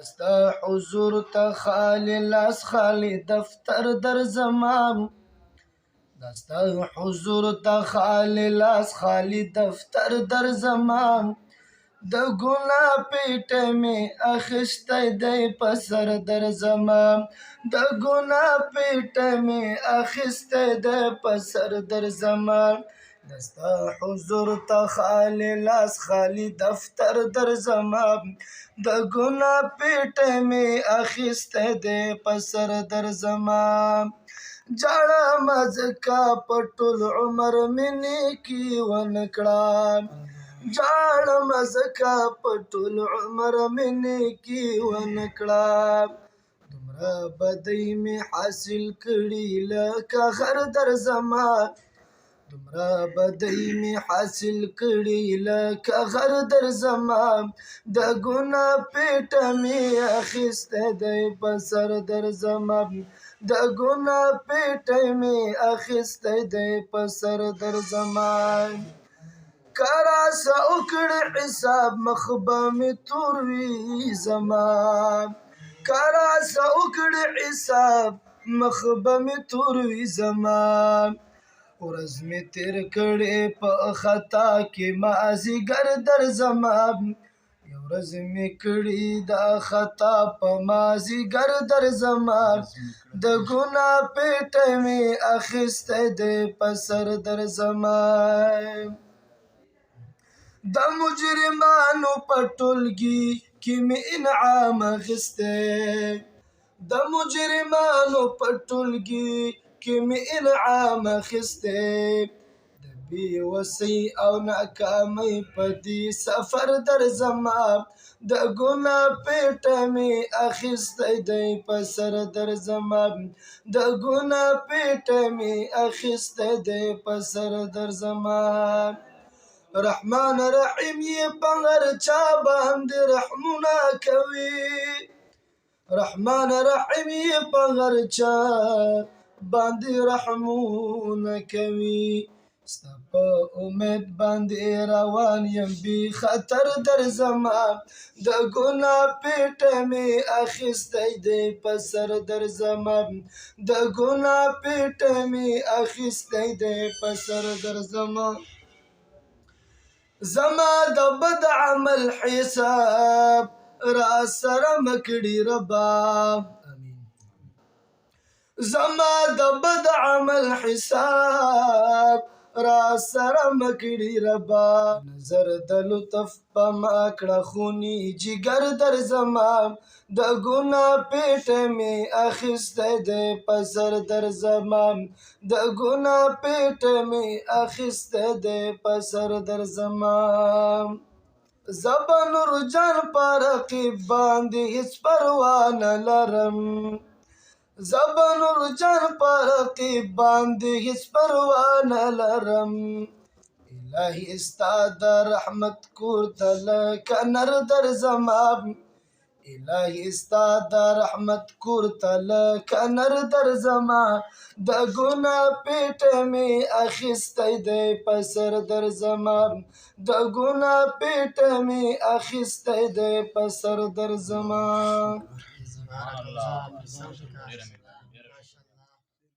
ستا حضور ته خالی لاس خالی دفتر در زمام دستا حضور ته خالی لاس خالی دفتر در زمام د ګناه پیټه می اخیستی دی په سر در زمام د ګناه پیټه می اخیستی دی په سر در زمام دستا حضور ته خالی لاس خالی دفتر در زمام د ګناه پیټه می اخیستی دی په سر در زمام جاړه مزکا په ټول عمر مې نیکي ونکړه جاړه مزکا په ټول عمر مې نیکي ونکړه دومره بدۍ مې حاصل کړي لکه غر در زمان دومره بدۍ مې حاصل کړي لکه غر در زمان د ګناه پیټه مې اخیستی دی په سر در زمان د ګناه پیټه مې اخیستی دی په سر در زمان که راسه وکړې حساب مخ به مې تور وي زما که راسه وکړې حساب مخ به مې تور وي زما ورځ مې تېر کړې په خطا کې مازدیګر در زما یو ورځ مې کړې دا خطا په مازدیګر در زما د ګناه پیټه مې اخیستی دی په سر در زما د مجرمانو په ټولګي کې مې انعام اخیستی د مجرمانو په ټولګي کې مې انعام اخیستی د بېوسۍ او ناکامۍ په دې سفر در زما د ګناه پیټه مې اخیستی دی په سر در زما د ګناه پیټه مې اخیستی دی په سر در زما رحمان رحیم یې په هر چا باندې رحمونه کوي رحمان رحیم یې په هر چا باندې رحمونه کوي ستا په امید باندې روان یم بې خطر در زما د ګناه پیټه مې اخیستی دی په سر در زما د ګناه پیټه مې اخیستی دی په سر در زما زما د بد عمل حساب را سره مکړي ربا زما د بد عمل حساب را سره مکړي ربا نظر د لطف په ما کړه خوني جګر در زما د ګناه پیټه مې اخیستی دی په سر در زما د ګناه پیټه مې اخیستی دی په سر در زما زه به نورجان په رقیب باندې هېڅ پروا نه لرم زه به نورجان په رقیب باندې هېڅ پروا نه لرم الهي ستا د رحمت کور ته لکه نر در زما الهي ستا د رحمت کور ته لکه نر در زما د ګناه پیټه مې اخیستی دی په سر در زما د ګناه پیټه مې اخیستی دی په سر در زما